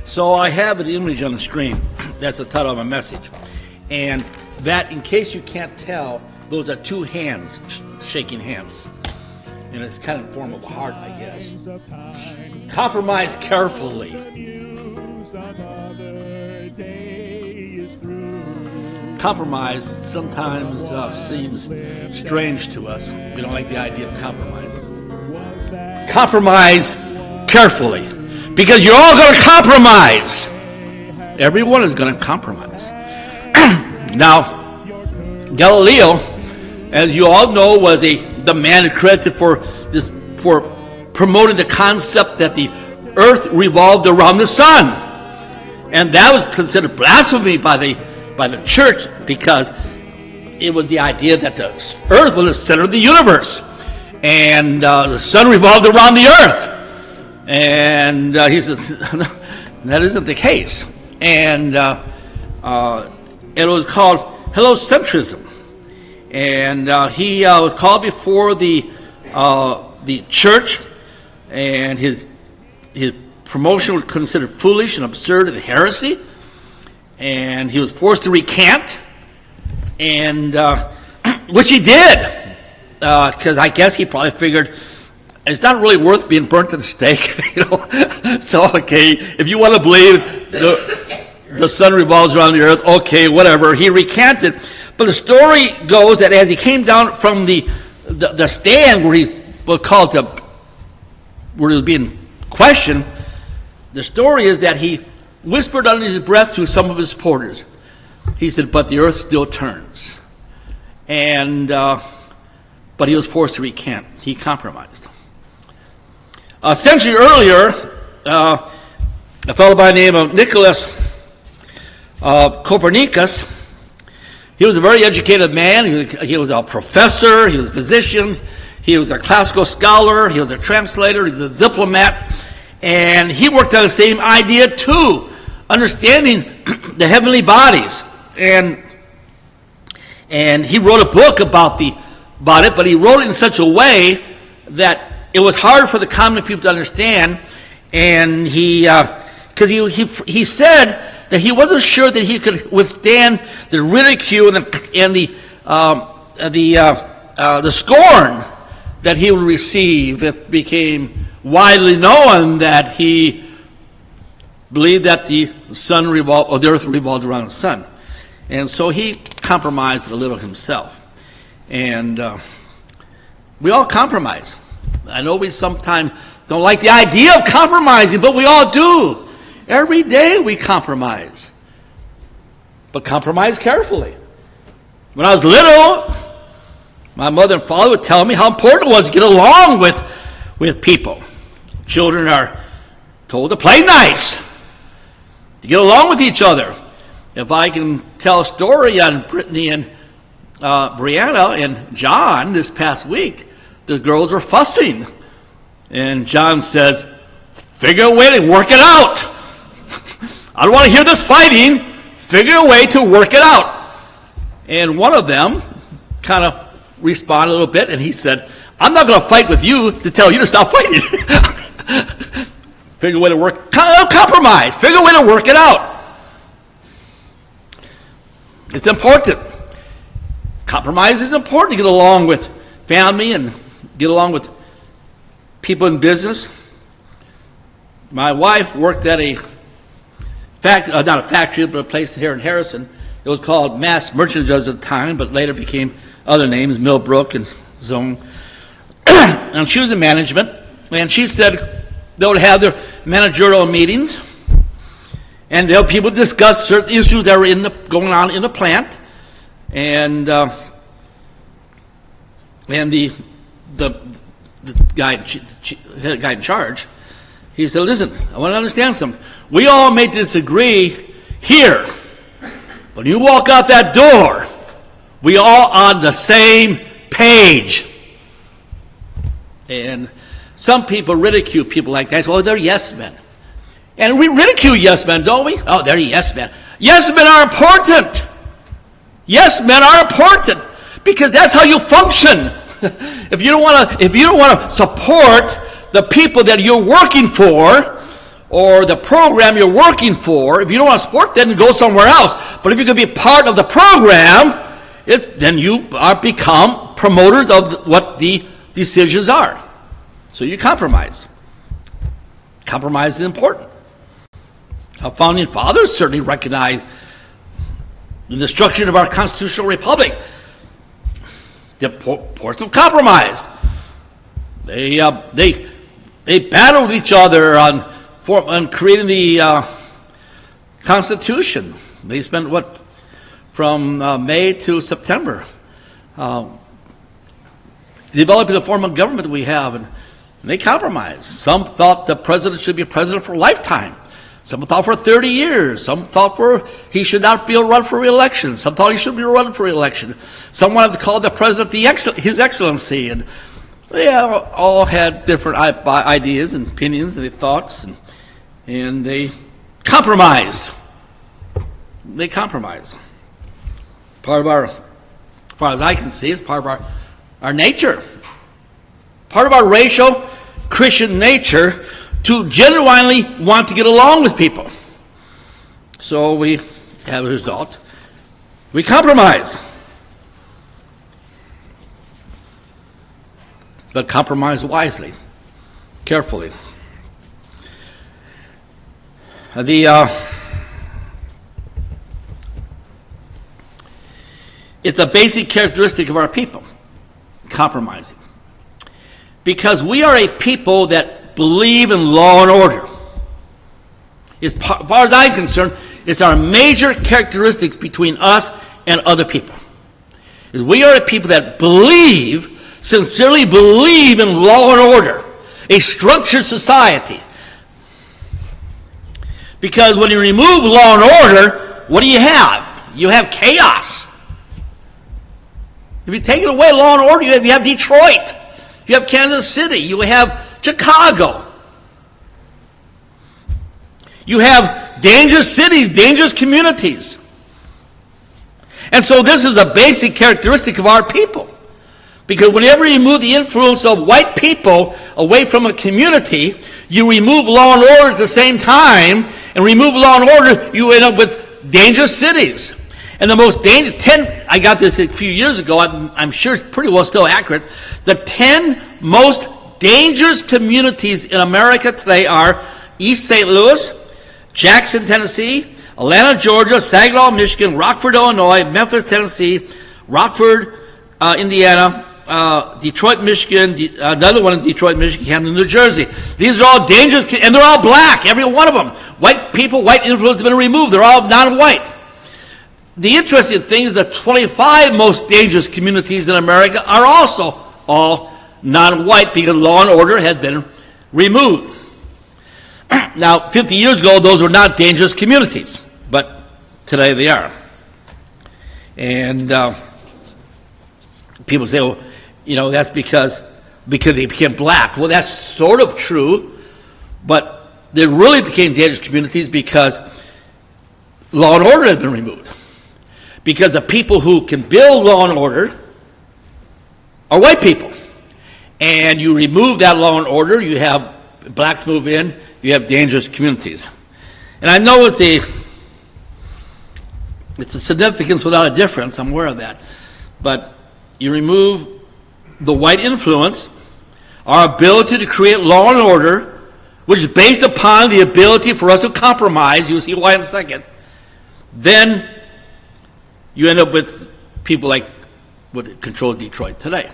So I have an image on the screen. That's the title of my message. And that, in case you can't tell, those are two hands shaking hands. And it's kind of form of a heart, I guess. Compromise carefully. Compromise sometimes seems strange to us. We don't like the idea of compromising. Compromise carefully, because you're all going to compromise. Everyone is going to compromise. Now, Galileo, as you all know, was the man credited for promoting the concept that the earth revolved around the sun, and that was considered blasphemy by the church, because it was the idea that the earth was the center of the universe, and the sun revolved around the earth. And he said, that isn't the case. And it was called heliocentrism. And he was called before the church, and his promotion was considered foolish and absurd and heresy. And he was forced to recant, and which he did, because I guess he probably figured it's not really worth being burnt at the stake, So, okay, if you want to believe the sun revolves around the earth, okay, whatever. He recanted, but the story goes that as he came down from the stand where he was called to, where he was being questioned, the story is that he whispered under his breath to some of his supporters. He said, "But the earth still turns." And but he was forced to recant. He compromised. A century earlier, a fellow by the name of Nicholas Copernicus, he was a very educated man. He was a professor. He was a physician. He was a classical scholar. He was a translator. He was a diplomat. And he worked on the same idea too, understanding the heavenly bodies. And he wrote a book about it, but he wrote it in such a way that it was hard for the common people to understand. And because he said that he wasn't sure that he could withstand the ridicule and the scorn that he would receive if it became widely known that he believed that the earth revolved around the sun. And so he compromised a little himself. And we all compromise. I know we sometimes don't like the idea of compromising, but we all do. Every day we compromise. But compromise carefully. When I was little, my mother and father would tell me how important it was to get along with people. Children are told to play nice, to get along with each other. If I can tell a story on Brittany and Brianna and John this past week, the girls were fussing. And John says, "Figure a way to work it out. I don't want to hear this fighting. Figure a way to work it out." And one of them kind of responded a little bit, and he said, "I'm not going to fight with you to tell you to stop fighting." Figure a way to compromise. Figure a way to work it out. It's important. Compromise is important to get along with family and get along with people in business. My wife worked at not a factory, but a place here in Harrison. It was called Mass Merchandise at the time, but later became other names, Millbrook and Zone. And she was in management, and she said they would have their managerial meetings, and people discuss certain issues that were going on in the plant, and the guy in charge, he said, "Listen, I want to understand something. We all may disagree here, but when you walk out that door, we all on the same page." And some people ridicule people like that. Oh, they're yes men. And we ridicule yes men, don't we? Oh, they're yes men. Yes men are important. Yes men are important because that's how you function. If you don't want to support the people that you're working for, or the program you're working for. If you don't want to support, then go somewhere else. But if you could be part of the program, then you become promoters of what the decisions are. So you compromise. Compromise is important. Our founding fathers certainly recognized the destruction of our constitutional republic, the importance of compromise. They battled each other on creating the Constitution. They spent from May to September developing the form of government we have, and they compromised. Some thought the president should be president for a lifetime. Some thought for 30 years. Some thought he should not be run for re-election. Some thought he should be run for re-election. Some wanted to call the president His Excellency, and they all had different ideas and opinions and thoughts, and they compromised. They compromised. Part of our, as far as I can see, it's part of our nature. Part of our racial Christian nature to genuinely want to get along with people. So we have a result. We compromise. But compromise wisely, carefully. It's a basic characteristic of our people, compromising. Because we are a people that believe in law and order. As far as I'm concerned, it's our major characteristics between us and other people. We are a people that sincerely believe in law and order, a structured society. Because when you remove law and order, what do you have? You have chaos. If you take away law and order, you have Detroit, you have Kansas City, you have Chicago. You have dangerous cities, dangerous communities. And so this is a basic characteristic of our people. Because whenever you remove the influence of white people away from a community, you remove law and order at the same time, and remove law and order, you end up with dangerous cities. And the most dangerous, I got this a few years ago, I'm sure it's pretty well still accurate, the 10 most dangerous communities in America today are East St. Louis, Jackson, Tennessee, Atlanta, Georgia, Saginaw, Michigan, Rockford, Illinois, Memphis, Tennessee, Rockford, Indiana, Detroit, Michigan, another one in Detroit, Michigan, Camden, New Jersey. These are all dangerous, and they're all black, every one of them. White people, white influence have been removed. They're all non-white. The interesting thing is the 25 most dangerous communities in America are also all non-white because law and order has been removed. Now, 50 years ago, those were not dangerous communities, but today they are. And people say, well, that's because they became black. Well, that's sort of true, but they really became dangerous communities because law and order has been removed. Because the people who can build law and order are white people. And you remove that law and order, you have blacks move in, you have dangerous communities. And I know it's a significance without a difference, I'm aware of that. But you remove the white influence, our ability to create law and order, which is based upon the ability for us to compromise, you'll see why in a second, then you end up with people like what controls Detroit today.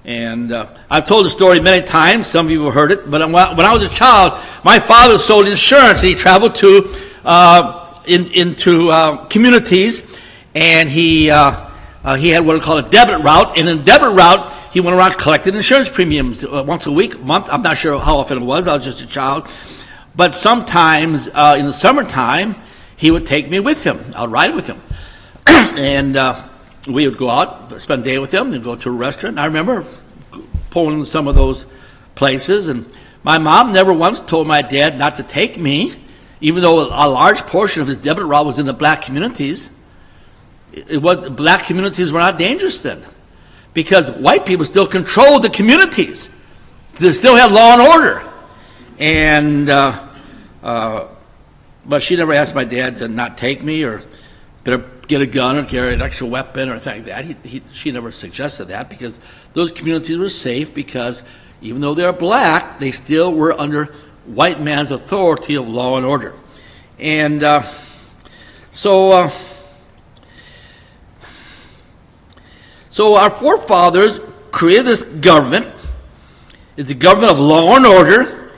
And I've told the story many times. Some of you have heard it. But when I was a child, my father sold insurance. And he traveled into communities, and he had what we call a debit route. And in debit route, he went around collecting insurance premiums once a week, month. I'm not sure how often it was. I was just a child. But sometimes in the summertime, he would take me with him. I'd ride with him. And we would go out, spend a day with him, and go to a restaurant. I remember pulling some of those places, and my mom never once told my dad not to take me, even though a large portion of his debit route was in the black communities. The black communities were not dangerous then, because white people still controlled the communities. They still had law and order. And But she never asked my dad to not take me or better get a gun or carry an extra weapon or anything like that. She never suggested that, because those communities were safe, because even though they're black, they still were under white man's authority of law and order. And so our forefathers created this government. It's a government of law and order,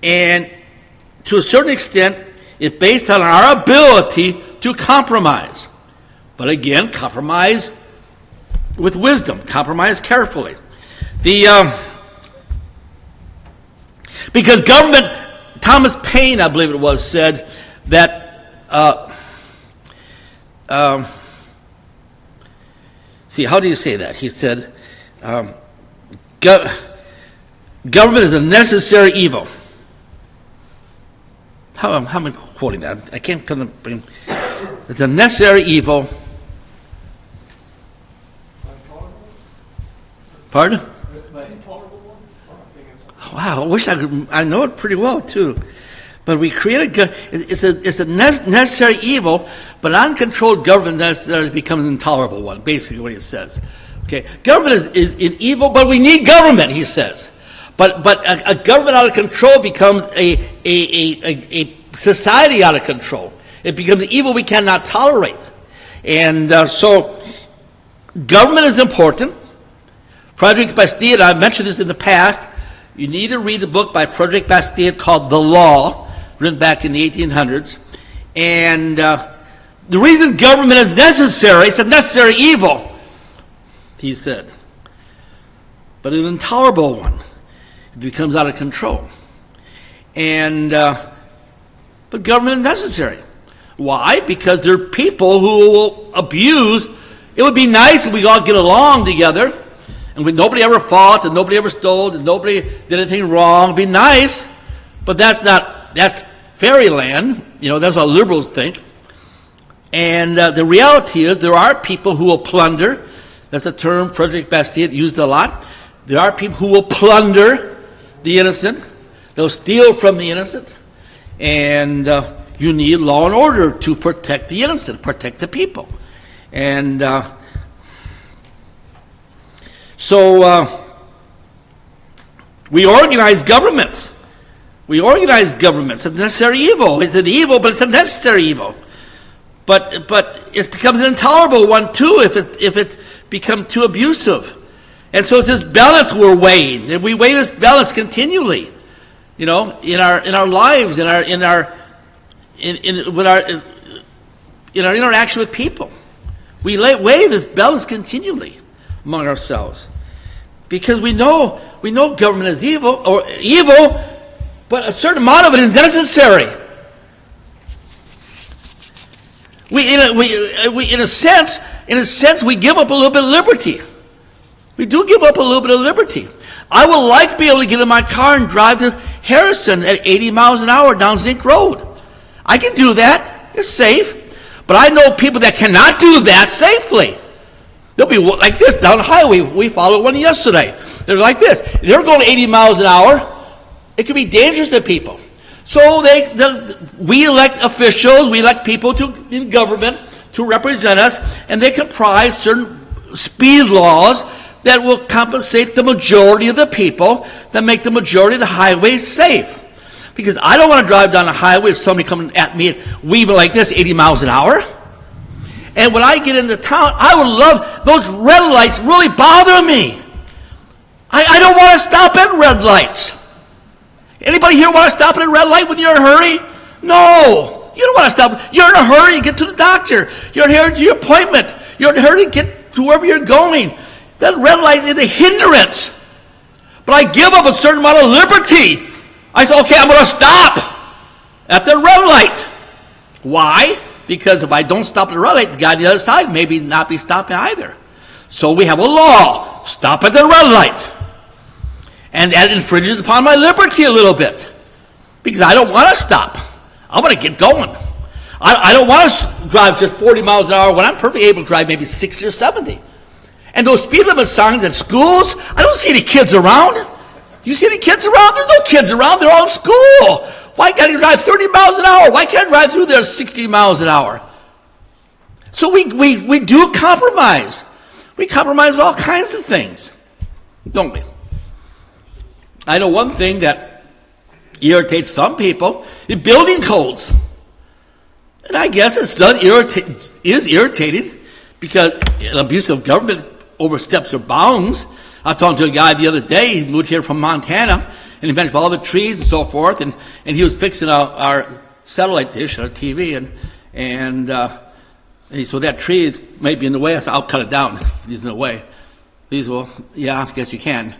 and to a certain extent, it's based on our ability to compromise. But again, compromise with wisdom, compromise carefully. Because government, Thomas Paine, I believe it was, said that, see, how do you say that? He said, government is a necessary evil. How am I quoting that? I can't come to bring. It's a necessary evil. Pardon? Wow, I wish I know it pretty well too. But we created, it's a necessary evil, but uncontrolled government necessarily becomes an intolerable one, basically what he says. Okay, government is an evil, but we need government, he says. But a government out of control becomes a society out of control. It becomes an evil we cannot tolerate. And so government is important. Frederick Bastide, I mentioned this in the past, you need to read the book by Frederick Bastide called The Law, written back in the 1800s. And the reason government is necessary, it's a necessary evil, he said, but an intolerable one. It becomes out of control. And but government is necessary. Why? Because there are people who will abuse. It would be nice if we all get along together, and nobody ever fought, and nobody ever stole, and nobody did anything wrong. It'd be nice, but that's fairyland. That's what liberals think. And the reality is there are people who will plunder. That's a term Frederick Bastide used a lot. There are people who will plunder the innocent. They'll steal from the innocent. And you need law and order to protect the innocent, protect the people. And so we organize governments. It's a necessary evil. It's an evil, but it's a necessary evil. But it becomes an intolerable one too if it's become too abusive. And so it's this balance we're weighing, and we weigh this balance continually, in our lives, in our interaction with people. We weigh this balance continually among ourselves, because we know government is evil, but a certain amount of it is necessary. In a sense, we give up a little bit of liberty. We do give up a little bit of liberty. I would like to be able to get in my car and drive to Harrison at 80 miles an hour down Zinc Road. I can do that. It's safe. But I know people that cannot do that safely. They'll be like this down the highway. We followed one yesterday. They're like this. They're going 80 miles an hour. It could be dangerous to people. So we elect officials, we elect people in government to represent us, and they comprise certain speed laws that will compensate the majority of the people, that make the majority of the highways safe. Because I don't want to drive down the highway with somebody coming at me weaving like this, 80 miles an hour. And when I get into town, I would love, those red lights really bother me. I don't want to stop at red lights. Anybody here want to stop at a red light when you're in a hurry? No. You don't want to stop. You're in a hurry to get to the doctor. You're in a hurry to your appointment. You're in a hurry to get to wherever you're going. That red light is a hindrance. But I give up a certain amount of liberty. I say, okay, I'm going to stop at the red light. Why? Because if I don't stop at the red light, the guy on the other side maybe not be stopping either. So we have a law. Stop at the red light. And that infringes upon my liberty a little bit. Because I don't want to stop. I want to get going. I don't want to drive just 40 miles an hour when I'm perfectly able to drive maybe 60 or 70. And those speed limit signs at schools, I don't see any kids around. Do you see any kids around? There's no kids around. They're all in school. Why can't you drive 30 miles an hour? Why can't I drive through there 60 miles an hour? So we do compromise. We compromise all kinds of things, don't we? I know one thing that irritates some people is building codes. And I guess is irritated because an abusive government oversteps their bounds. I was talking to a guy the other day, he moved here from Montana, and he mentioned all the trees and so forth, and he was fixing our satellite dish, our TV, and he said, well, that tree may be in the way. I said, I'll cut it down if he's in the way. He said, well, yeah, I guess you can.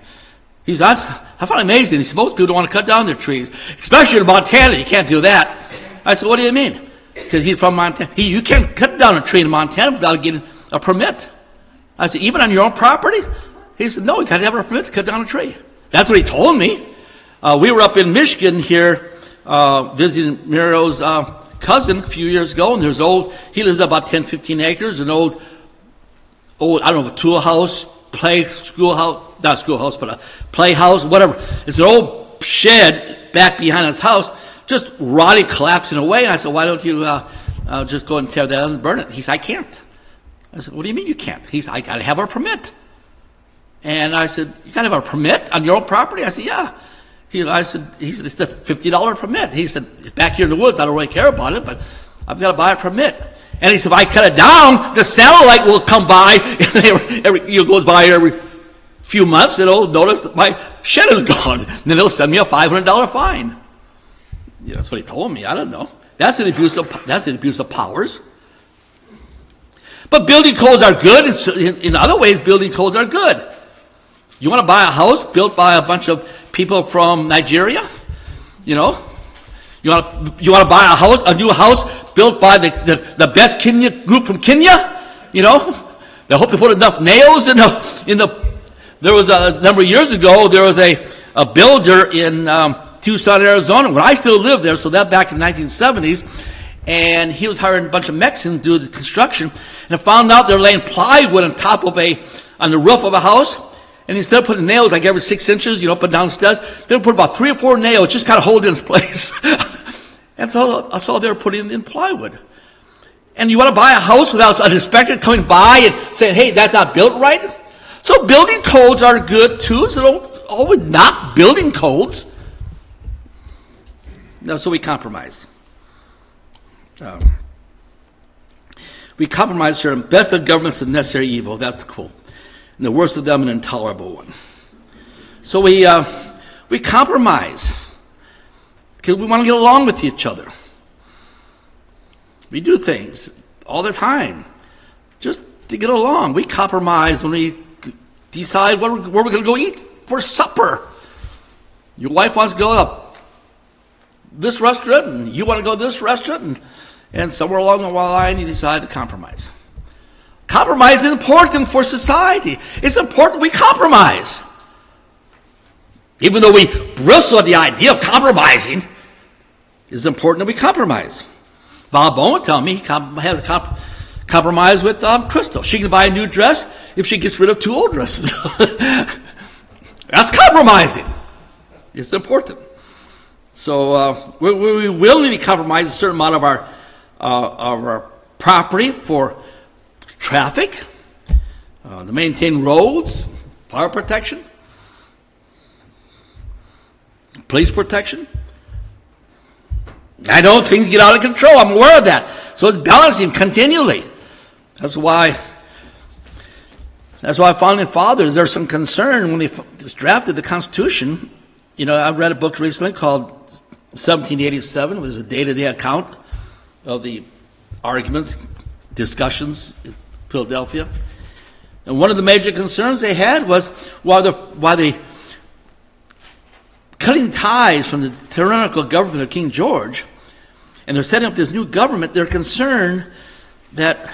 He said, I find it amazing. He said, most people don't want to cut down their trees, especially in Montana. You can't do that. I said, what do you mean? Because he's from Montana. You can't cut down a tree in Montana without getting a permit. I said, even on your own property? He said, no, you got to have a permit to cut down a tree. That's what he told me. We were up in Michigan here visiting Miro's cousin a few years ago, and he lives about 10, 15 acres, an old, I don't know, a tool house, not schoolhouse, but a playhouse, whatever. It's an old shed back behind his house, just rotting, collapsing away. And I said, why don't you just go and tear that down and burn it? He said, I can't. I said, what do you mean you can't? He said, I got to have a permit. And I said, you got to have a permit on your own property? I said, yeah. He said, it's a $50 permit. He said, it's back here in the woods. I don't really care about it, but I've got to buy a permit. And he said, if I cut it down, the satellite will come by. It goes by every few months. It'll notice that my shed is gone. And then it'll send me a $500 fine. Yeah, that's what he told me. I don't know. That's an abuse of powers. But building codes are good. In other ways, building codes are good. You want to buy a house built by a bunch of people from Nigeria? You know? You want to buy a new house built by the best Kenya group from Kenya? You know? They hope to put enough nails in the there was a number of years ago, there was a builder in Tucson, Arizona, when I still lived there, so that back in the 1970s, and he was hiring a bunch of Mexicans to do the construction, and I found out they're laying plywood on the roof of a house, and instead of putting nails like every 6 inches, up and down stairs, they would put about 3 or 4 nails, just kind of hold it in its place. And so that's all they were putting in plywood. And you want to buy a house without an inspector coming by and saying, hey, that's not built right? So building codes are good too, so don't always not building codes. No, so we compromise. We compromise certain best of government's a necessary evil. That's the quote. And the worst of them an intolerable one. So we compromise because we want to get along with each other. We do things all the time just to get along. We compromise when we decide where we're going to go eat for supper. Your wife wants to go up this restaurant, and you want to go to this restaurant, and somewhere along the line you decide to compromise. Compromise is important for society. It's important we compromise. Even though we bristle at the idea of compromising, it's important that we compromise. Bob Bowman told me he has a compromise with Crystal. She can buy a new dress if she gets rid of 2 old dresses. That's compromising. It's important. So we willingly compromise a certain amount of our property for traffic, to maintain roads, fire protection, police protection. I know things get out of control. I'm aware of that. So it's balancing continually. That's why founding fathers, there's some concern when they drafted the Constitution. I read a book recently called 1787. It was a day-to-day account of the arguments, discussions in Philadelphia. And one of the major concerns they had was why they cutting ties from the tyrannical government of King George, and they're setting up this new government. They're concerned that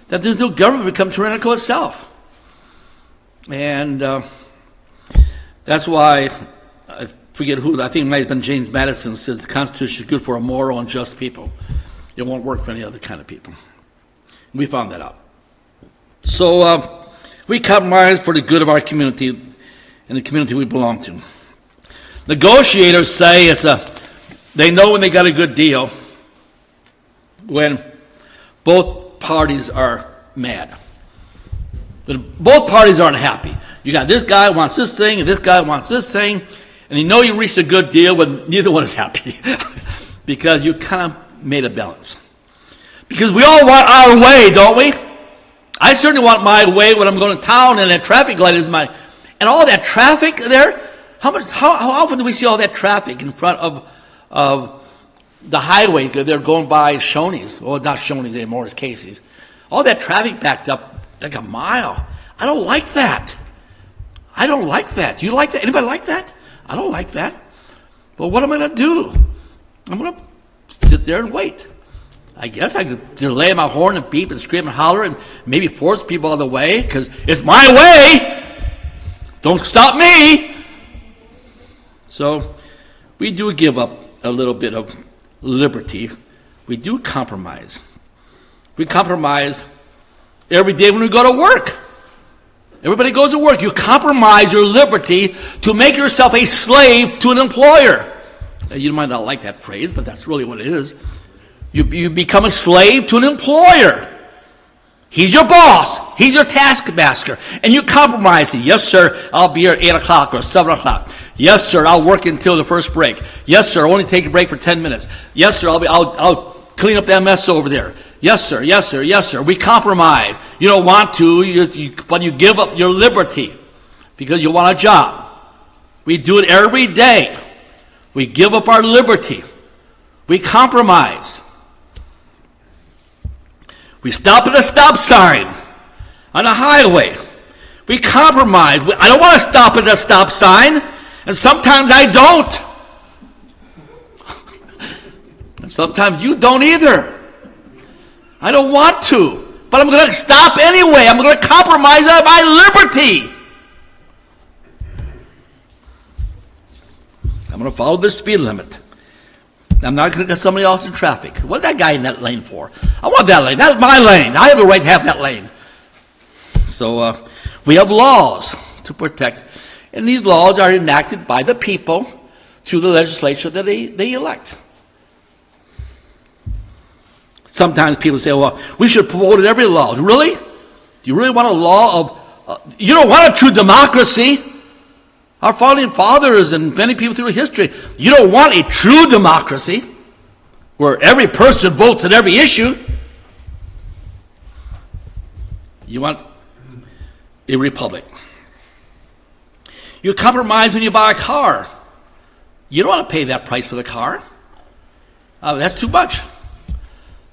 this new government become tyrannical itself. And that's why, I forget who, I think it might have been James Madison, says the Constitution is good for a moral and just people. It won't work for any other kind of people. We found that out. So we compromise for the good of our community and the community we belong to. Negotiators say it's a They know when they got a good deal when both parties are mad. But both parties aren't happy. You got this guy wants this thing, and this guy wants this thing, and you know you reached a good deal when neither one is happy because you kind of made a balance. Because we all want our way, don't we? I certainly want my way when I'm going to town, and that traffic light is my... And all that traffic there, how often do we see all that traffic in front of the highway? They're going by Shoney's. Well, not Shoney's anymore, it's Casey's. All that traffic backed up like a mile. I don't like that. I don't like that. Do you like that? Anybody like that? I don't like that. But what am I going to do? I'm going to sit there and wait. I guess I could delay my horn and beep and scream and holler and maybe force people out of the way because it's my way. Don't stop me. So we do give up a little bit of liberty. We do compromise. We compromise every day when we go to work. Everybody goes to work. You compromise your liberty to make yourself a slave to an employer. Now, you might not like that phrase, but that's really what it is. You become a slave to an employer. He's your boss. He's your taskmaster. And you compromise. Yes, sir, I'll be here at 8 o'clock or 7 o'clock. Yes, sir, I'll work until the first break. Yes, sir, I'll only take a break for 10 minutes. Yes, sir, I'll clean up that mess over there. Yes, sir, yes, sir, yes, sir. We compromise. You don't want to, but you give up your liberty because you want a job. We do it every day. We give up our liberty. We compromise. We stop at a stop sign on a highway. We compromise. I don't want to stop at a stop sign, and sometimes I don't. And sometimes you don't either. I don't want to, but I'm going to stop anyway. I'm going to compromise on my liberty. I'm going to follow the speed limit. I'm not going to get somebody else in traffic. What's that guy in that lane for? I want that lane. That's my lane. I have the right to have that lane. So we have laws to protect. And these laws are enacted by the people through the legislature that they elect. Sometimes people say, well, we should promote every law. Really? Do you really want a law of... you don't want a true democracy. Our founding fathers and many people through history, you don't want a true democracy where every person votes on every issue. You want a republic. You compromise when you buy a car. You don't want to pay that price for the car. That's too much.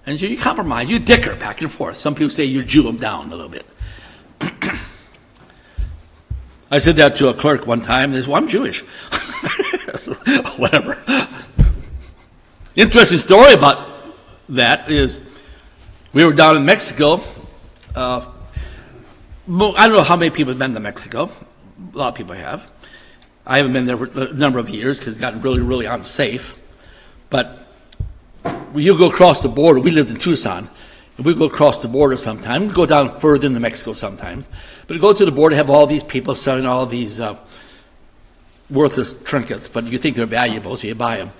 And so you compromise. You dicker back and forth. Some people say you Jew them down a little bit. I said that to a clerk one time. They said, well, I'm Jewish. Whatever. Interesting story about that is we were down in Mexico. I don't know how many people have been to Mexico. A lot of people have. I haven't been there for a number of years because it's gotten really, really unsafe. But when you go across the border, we lived in Tucson, and we go across the border sometimes. We go down further into Mexico sometimes. But go to the border, have all these people selling all these worthless trinkets, but you think they're valuable, so you buy them.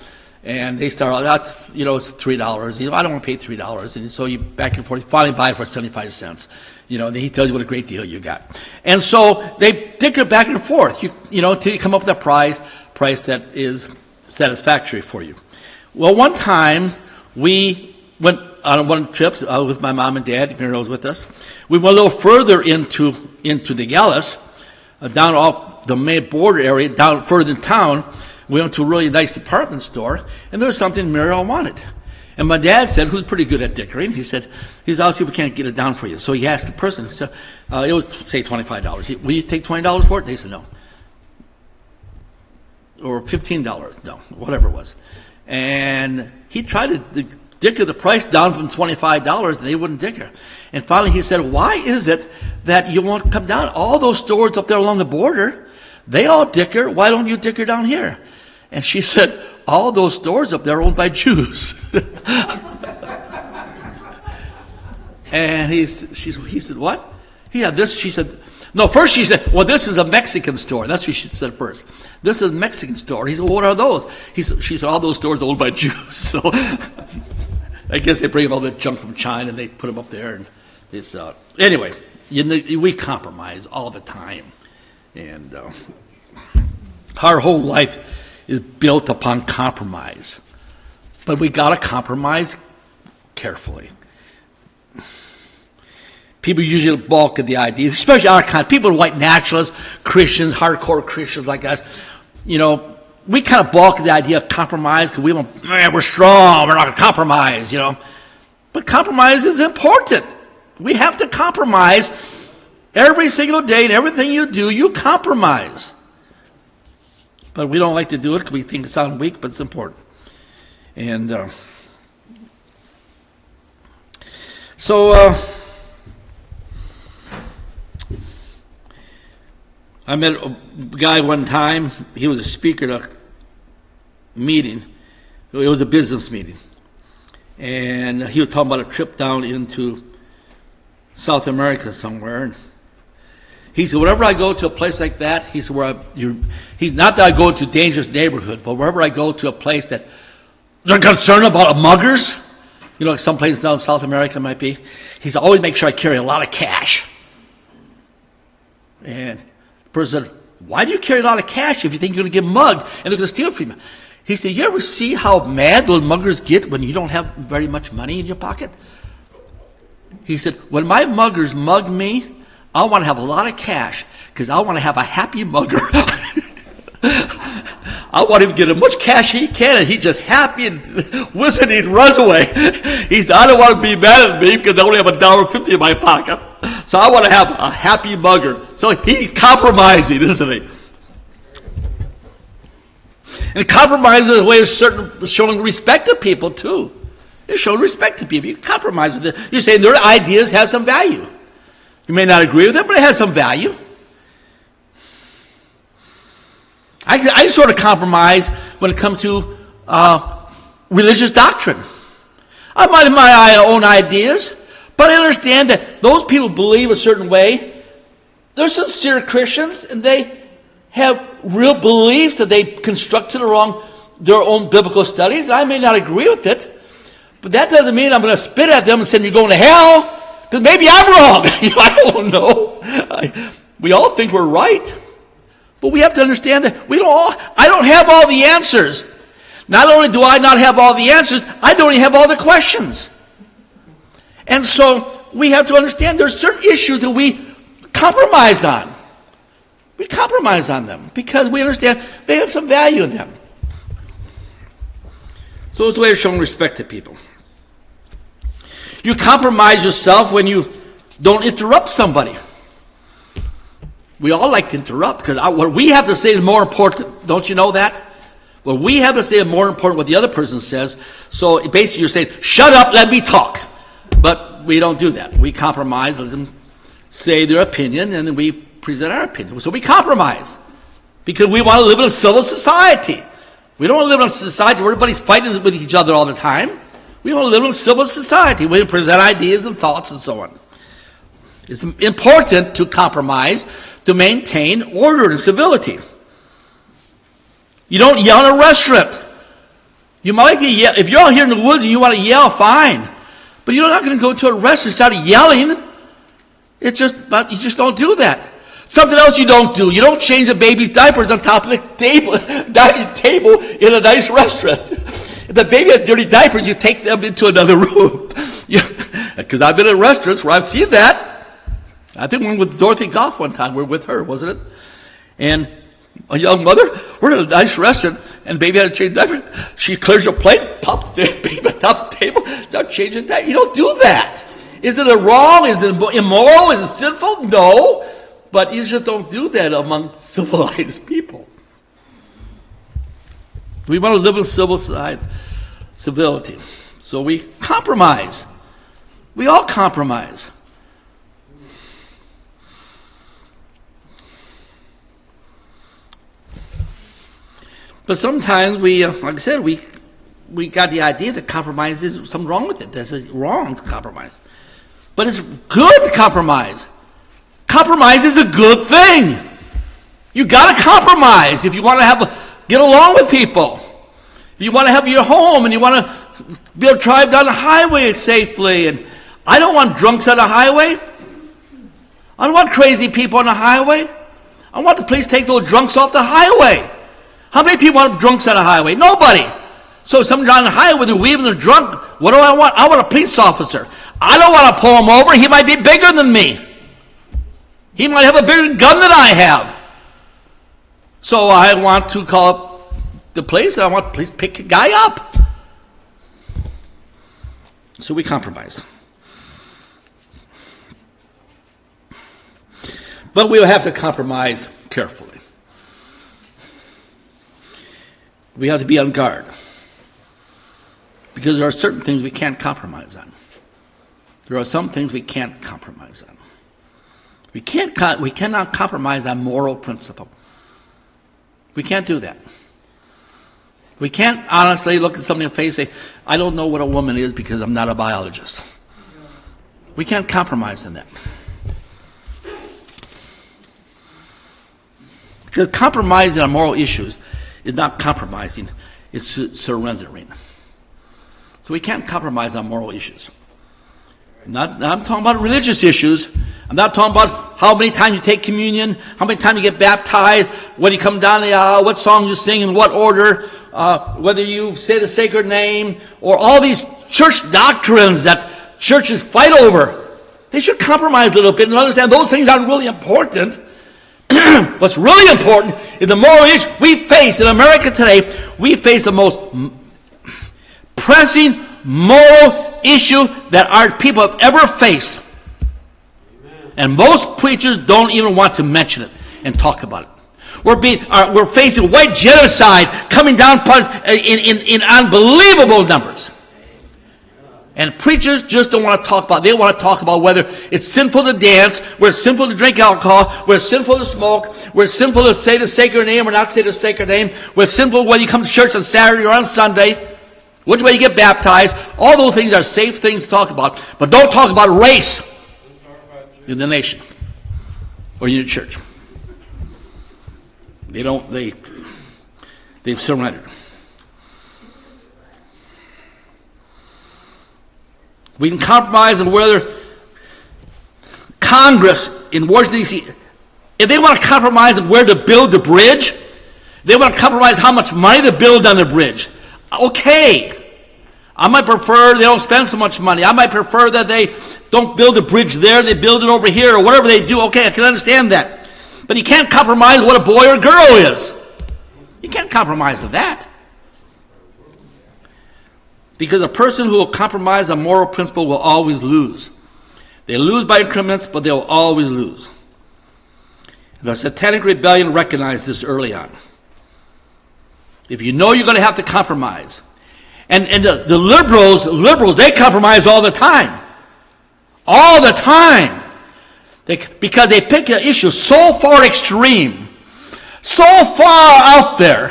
And they start out, it's $3. I don't want to pay $3. And so you back and forth, you finally buy it for 75 cents. And he tells you what a great deal you got. And so they dicker back and forth, until you come up with a price that is satisfactory for you. Well, one time we went on one trip with my mom and dad. Mary was with us. We went a little further into the Gallus, down off the main border area, down further in town. We went to a really nice department store, and there was something Muriel wanted. And my dad said, who's pretty good at dickering, he said, I'll see if we can't get it down for you. So he asked the person, so it was, say, $25. Will you take $20 for it? They said no. Or $15, no, whatever it was. And he tried to dicker the price down from $25, and they wouldn't dicker. And finally he said, why is it that you won't come down? All those stores up there along the border, they all dicker. Why don't you dicker down here? And she said, all those stores up there are owned by Jews. And he said, what? He had this. She said, No, first she said, well, this is a Mexican store. That's what she said first. This is a Mexican store. He said, well, what are those? She said, all those stores are owned by Jews. So I guess they bring all the junk from China and they put them up there. And it's, anyway, we compromise all the time. And our whole life is built upon compromise. But we got to compromise carefully. People usually balk at the ideas, especially our kind. People are white nationalists, Christians, hardcore Christians like us. You know, we kind of balk at the idea of compromise because we're strong, we're not going to compromise, you know. But compromise is important. We have to compromise every single day, and everything you do, you compromise. But we don't like to do it because we think it sounds weak, but it's important. And so I met a guy one time. He was a speaker at a meeting. It was a business meeting. And he was talking about a trip down into South America somewhere. And he said, whenever I go to a place like that, he said, not that I go to a dangerous neighborhood, but wherever I go to a place that they're concerned about muggers, you know, like some places down in South America might be, he said, always make sure I carry a lot of cash. And the person said, why do you carry a lot of cash if you think you're going to get mugged and they're going to steal from you? He said, you ever see how mad those muggers get when you don't have very much money in your pocket? He said, when my muggers mug me, I want to have a lot of cash because I want to have a happy mugger. I want him to get as much cash he can, and he's just happy and whistling and runs away. He said, I don't want to be mad at me because I only have $1.50 in my pocket. So I want to have a happy mugger. So he's compromising, isn't he? And compromise is a way of showing respect to people, too. You're showing respect to people. You compromise with it. You're saying their ideas have some value. You may not agree with it, but it has some value. I sort of compromise when it comes to religious doctrine. I might have my own ideas, but I understand that those people believe a certain way. They're sincere Christians, and they have real beliefs that they constructed around their own biblical studies, and I may not agree with it, but that doesn't mean I'm going to spit at them and say, you're going to hell, because maybe I'm wrong. I don't know. We all think we're right. But we have to understand that I don't have all the answers. Not only do I not have all the answers, I don't even have all the questions. And so we have to understand there's certain issues that we compromise on. We compromise on them because we understand they have some value in them. So it's a way of showing respect to people. You compromise yourself when you don't interrupt somebody. We all like to interrupt because what we have to say is more important. Don't you know that? What we have to say is more important than what the other person says. So basically you're saying, shut up, let me talk. But we don't do that. We compromise, let them say their opinion, and then we present our opinion. So we compromise because we want to live in a civil society. We don't want to live in a society where everybody's fighting with each other all the time. We want to live in a civil society where we present ideas and thoughts and so on. It's important to compromise to maintain order and civility. You don't yell in a restaurant. You might yell. If you're out here in the woods and you want to yell, fine. But you're not going to go to a restaurant and start yelling. You just don't do that. Something else you don't do. You don't change the baby's diapers on top of the dining table in a nice restaurant. If the baby has dirty diapers, you take them into another room. Because I've been in restaurants where I've seen that. I think we were with Dorothy Goff one time. We were with her, wasn't it? And a young mother, we're in a nice restaurant, and the baby had to change diaper. She clears her plate, pops the baby on top of the table, starts changing diaper. You don't do that. Is it wrong? Is it immoral? Is it sinful? No. But you just don't do that among civilized people. We want to live in civil society, civility. So we compromise. We all compromise. But sometimes like I said, we got the idea that compromise is something wrong with it. That's wrong to compromise. But it's good to compromise. Compromise is a good thing. You got to compromise if you want to get along with people. If you want to have your home and you want to be able to drive down the highway safely. And I don't want drunks on the highway. I don't want crazy people on the highway. I want the police to take those drunks off the highway. How many people want drunks on the highway? Nobody. So if someone's on the highway, they're weaving, they're drunk. What do I want? I want a police officer. I don't want to pull him over. He might be bigger than me. He might have a bigger gun than I have. So I want to call up the police. I want the police to pick a guy up. So we compromise. But we'll have to compromise carefully. We have to be on guard. Because there are certain things we can't compromise on. There are some things we can't compromise on. We cannot compromise on moral principle. We can't do that. We can't honestly look at somebody in the face and say, I don't know what a woman is because I'm not a biologist. We can't compromise on that. Because compromising on moral issues is not compromising, it's surrendering. So we can't compromise on moral issues. I'm talking about religious issues. I'm not talking about how many times you take communion, how many times you get baptized, when you come down the aisle, what song you sing, in what order, whether you say the sacred name, or all these church doctrines that churches fight over. They should compromise a little bit and understand those things aren't really important. What's really important is the moral issue we face in America today. We face the most pressing moral issue that our people have ever faced. Amen. And most preachers don't even want to mention it and talk about it. We're facing white genocide coming down in unbelievable numbers. And preachers just don't want to talk about it. They want to talk about whether it's sinful to dance, whether it's sinful to drink alcohol, whether it's sinful to smoke, whether it's sinful to say the sacred name or not say the sacred name, whether it's sinful whether you come to church on Saturday or on Sunday, which way you get baptized. All those things are safe things to talk about. But don't talk about race in the nation or in your church. They've surrendered. We can compromise on whether Congress in Washington, D.C., if they want to compromise on where to build the bridge, they want to compromise how much money to build on the bridge. Okay. I might prefer they don't spend so much money. I might prefer that they don't build the bridge there, they build it over here, or whatever they do. Okay, I can understand that. But you can't compromise what a boy or girl is. You can't compromise on that. Because a person who will compromise a moral principle will always lose. They lose by increments, but they'll always lose. The Satanic Rebellion recognized this early on. If you know you're going to have to compromise, and the liberals, they compromise all the time. All the time. Because they pick an issue so far extreme, so far out there,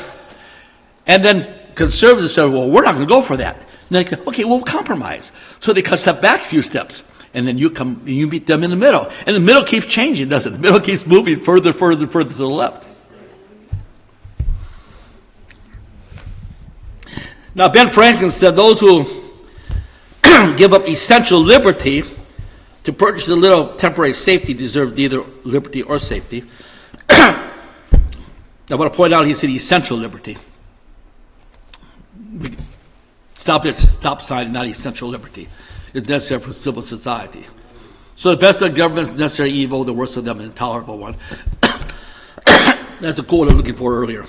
and then conservatives say, well, we're not going to go for that. And they go, okay, we'll compromise. So they step back a few steps, and then you meet them in the middle. And the middle keeps changing, doesn't it? The middle keeps moving further to the left. Now, Ben Franklin said those who give up essential liberty to purchase a little temporary safety deserve neither liberty or safety. I want to point out he said essential liberty. Stop at stop sign, not essential liberty. It's necessary for civil society. So the best of the government is necessary evil, the worst of them an intolerable one. That's the quote I was looking for earlier.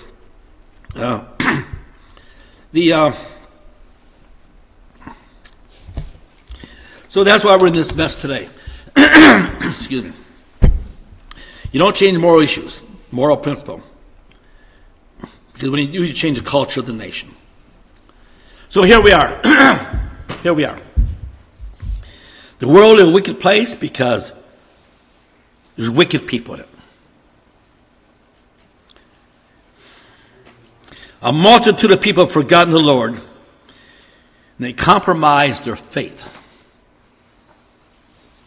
So that's why we're in this mess today. Excuse me. You don't change moral issues, moral principle. Because when you do, you change the culture of the nation. So here we are. Here we are. The world is a wicked place because there's wicked people in it. A multitude of people have forgotten the Lord, and they compromise their faith.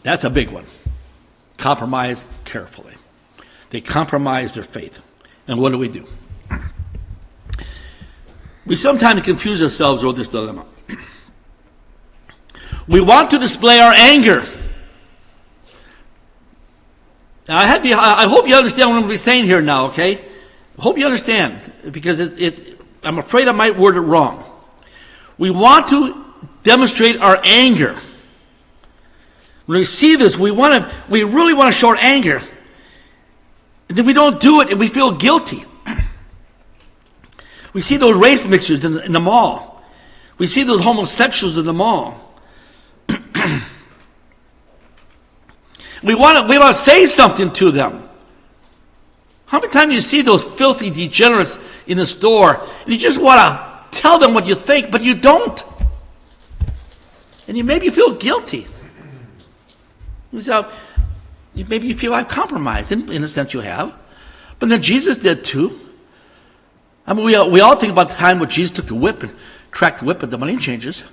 That's a big one. compromise carefully. They compromise their faith. And what do? We sometimes confuse ourselves with this dilemma. We want to display our anger. Now, I hope you understand what I'm going to be saying here now, okay? I hope you understand, because I'm afraid I might word it wrong. We want to demonstrate our anger. When we see this, we really want to show our anger. And then we don't do it, and we feel guilty. We see those race mixers in the mall. We see those homosexuals in the mall. We want to say something to them. How many times you see those filthy degenerates in the store, and you just want to tell them what you think, but you don't. And maybe you feel guilty. Maybe you feel I've compromised. In a sense you have. But then Jesus did too. I mean, we all think about the time when Jesus took the whip and cracked the whip at the money changers.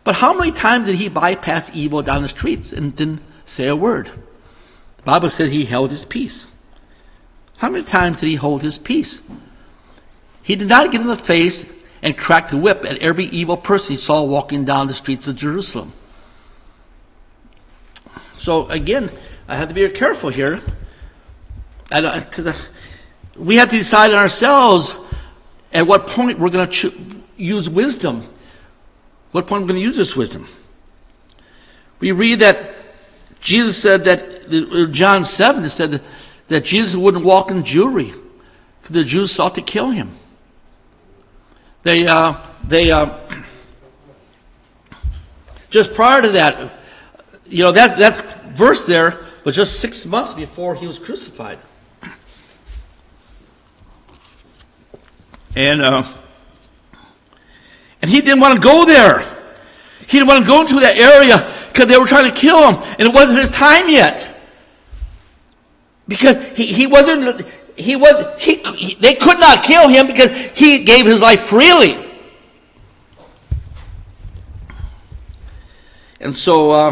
But how many times did he bypass evil down the streets and didn't say a word? The Bible says he held his peace. How many times did he hold his peace? He did not get in the face and crack the whip at every evil person he saw walking down the streets of Jerusalem. So again, I have to be careful here, because we have to decide on ourselves at what point we're going to use wisdom. What point we're going to use this wisdom? We read that Jesus said that, John 7, it said that Jesus wouldn't walk in Jewry because the Jews sought to kill him. They just prior to that, that verse there was just 6 months before he was crucified. And he didn't want to go there. He didn't want to go into that area because they were trying to kill him, and it wasn't his time yet. Because they could not kill him because he gave his life freely. And so,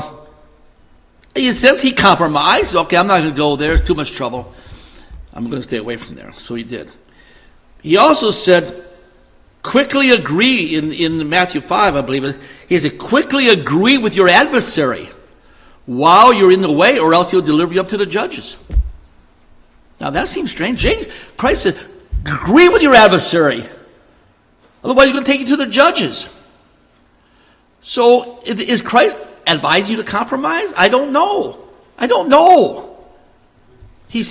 in a sense, he compromised. Okay, I'm not going to go there. It's too much trouble. I'm going to stay away from there. So he did. He also said, quickly agree, in Matthew 5, I believe, he said, quickly agree with your adversary while you're in the way, or else he'll deliver you up to the judges. Now that seems strange. Christ said, agree with your adversary. Otherwise he's going to take you to the judges. So is Christ advising you to compromise? I don't know. He is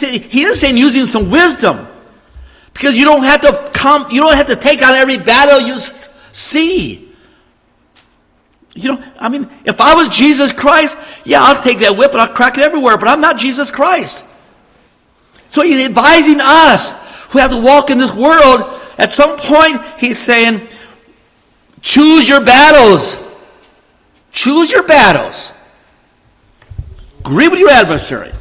saying using some wisdom. Because you don't have to take on every battle you see. If I was Jesus Christ, yeah, I'll take that whip and I'll crack it everywhere, but I'm not Jesus Christ. So he's advising us who have to walk in this world. At some point, he's saying, choose your battles. Choose your battles. Agree with your adversary.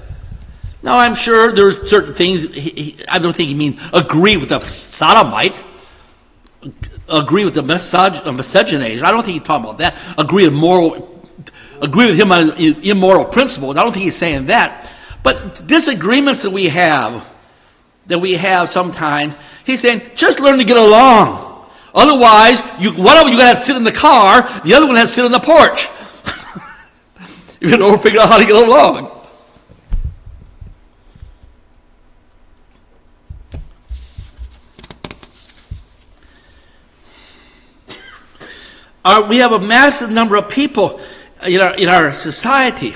Now, I'm sure there's certain things, I don't think he means agree with the sodomite, agree with the misogynist. I don't think he's talking about that. Agree with him on immoral principles. I don't think he's saying that. But disagreements that we have sometimes, he's saying, just learn to get along. Otherwise, one of you got to sit in the car, the other one has to sit on the porch. You're going to figure out how to get along. We have a massive number of people in our society.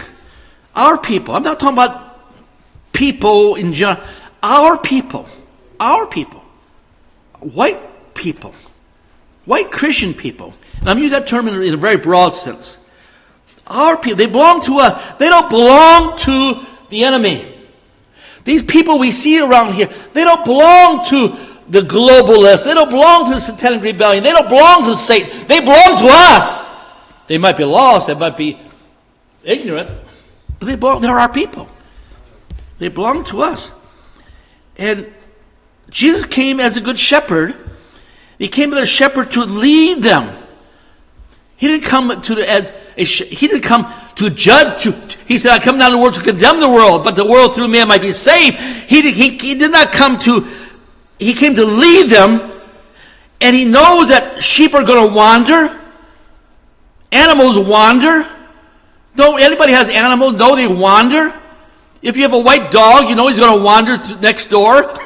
Our people. I'm not talking about people in general. Our people. White people. White Christian people. And I'm using that term in a very broad sense. Our people. They belong to us. They don't belong to the enemy. These people we see around here, they don't belong to the globalists. They don't belong to the Satanic Rebellion. They don't belong to Satan. They belong to us. They might be lost. They might be ignorant. But they're our people. They belong to us. And Jesus came as a good shepherd. He came as a shepherd to lead them. He didn't come as he didn't come to judge. He said, I come down to the world to condemn the world, but the world through me might be saved. He did not come to, he came to lead them, and he knows that sheep are going to wander. Animals wander. Don't anybody has animals? No, they wander. If you have a white dog, you know he's going to wander next door.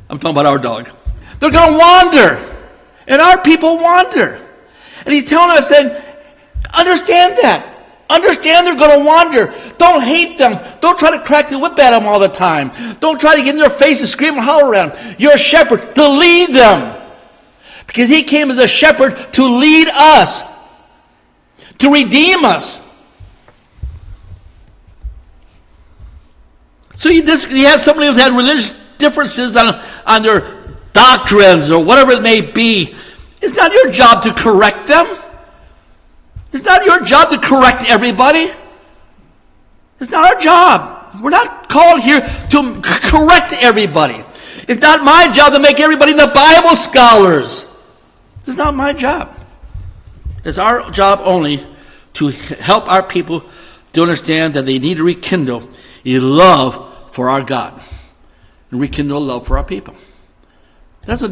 I'm talking about our dog. They're going to wander. And our people wander. And he's telling us that, understand that. Understand they're going to wander. Don't hate them. Don't try to crack the whip at them all the time. Don't try to get in their face and scream and holler around. You're a shepherd to lead them. Because he came as a shepherd to lead us. To redeem us. So you have somebody who's had religious differences on their doctrines or whatever it may be. It's not your job to correct them. It's not your job to correct everybody. It's not our job. We're not called here to correct everybody. It's not my job to make everybody into Bible scholars. It's not my job. It's our job only to help our people to understand that they need to rekindle a love for our God and rekindle love for our people. That's what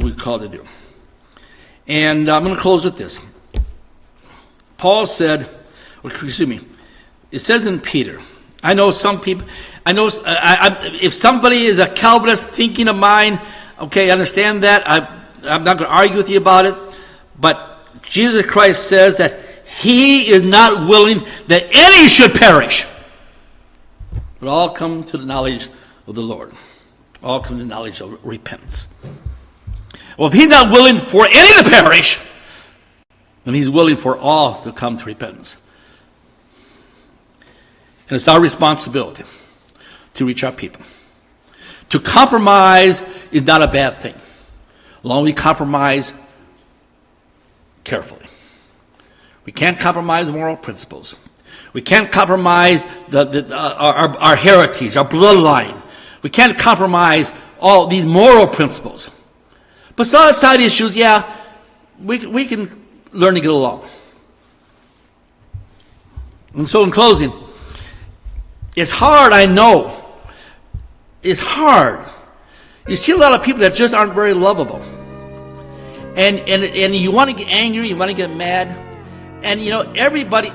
we're called to do. And I'm going to close with this. Paul said, it says in Peter, I know some people, if somebody is a Calvinist thinking of mine, okay, I understand that. I'm not going to argue with you about it. But Jesus Christ says that he is not willing that any should perish, but all come to the knowledge of the Lord. All come to the knowledge of repentance. Well, if he's not willing for any to perish, then he's willing for all to come to repentance. And it's our responsibility to reach our people. To compromise is not a bad thing, as long as we compromise carefully. We can't compromise moral principles. We can't compromise our heritage, our bloodline. We can't compromise all these moral principles. But some other side issues, yeah, we can learn to get along. And so in closing, it's hard, I know. It's hard. You see a lot of people that just aren't very lovable. And you want to get angry, you want to get mad. And you know, everybody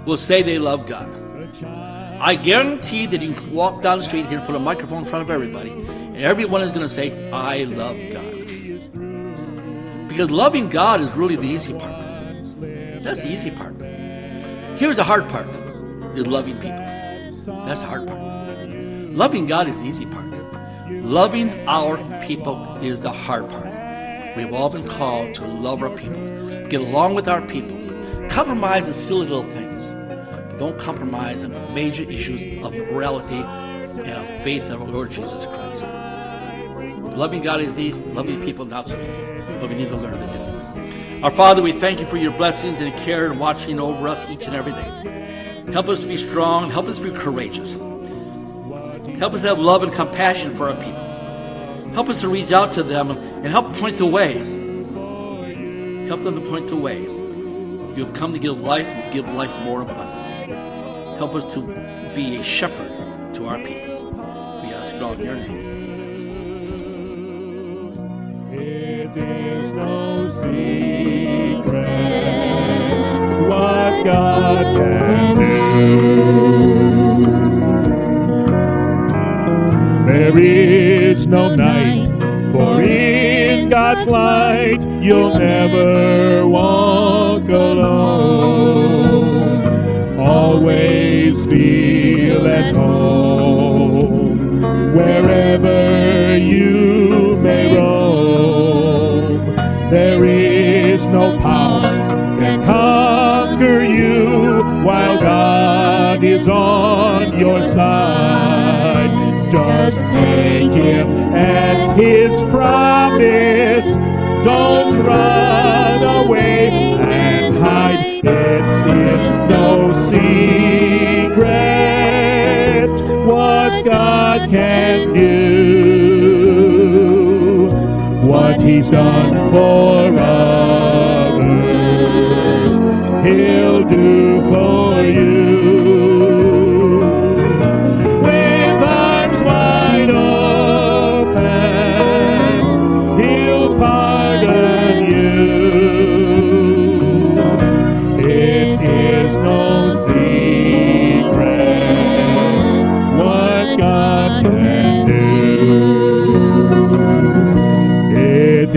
will say they love God. I guarantee that you can walk down the street here and put a microphone in front of everybody, and everyone is going to say, I love God. Because loving God is really the easy part. That's the easy part. Here's the hard part, is loving people. That's the hard part. Loving God is the easy part. Loving our people is the hard part. We've all been called to love our people, to get along with our people. Compromise in silly little things, but don't compromise on the major issues of morality and of faith in our Lord Jesus Christ. Loving God is easy, loving people not so easy, but we need to learn to do it. Our Father, we thank you for your blessings and care and watching over us each and every day. Help us to be strong, help us to be courageous. Help us to have love and compassion for our people. Help us to reach out to them and help point the way. Help them to point the way. You have come to give life and give life more abundantly. Help us to be a shepherd to our people. We ask it all in your name. It is no secret what God can do. There is no night, for in God's light you'll never walk alone. Always feel at home, wherever you may roam. There is no power can conquer you while God is on your side. Just take him at his promise. Don't run away and hide. It is no secret what God can do. What he's done for others,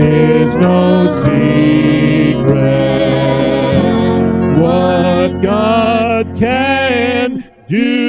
is no secret what God can do.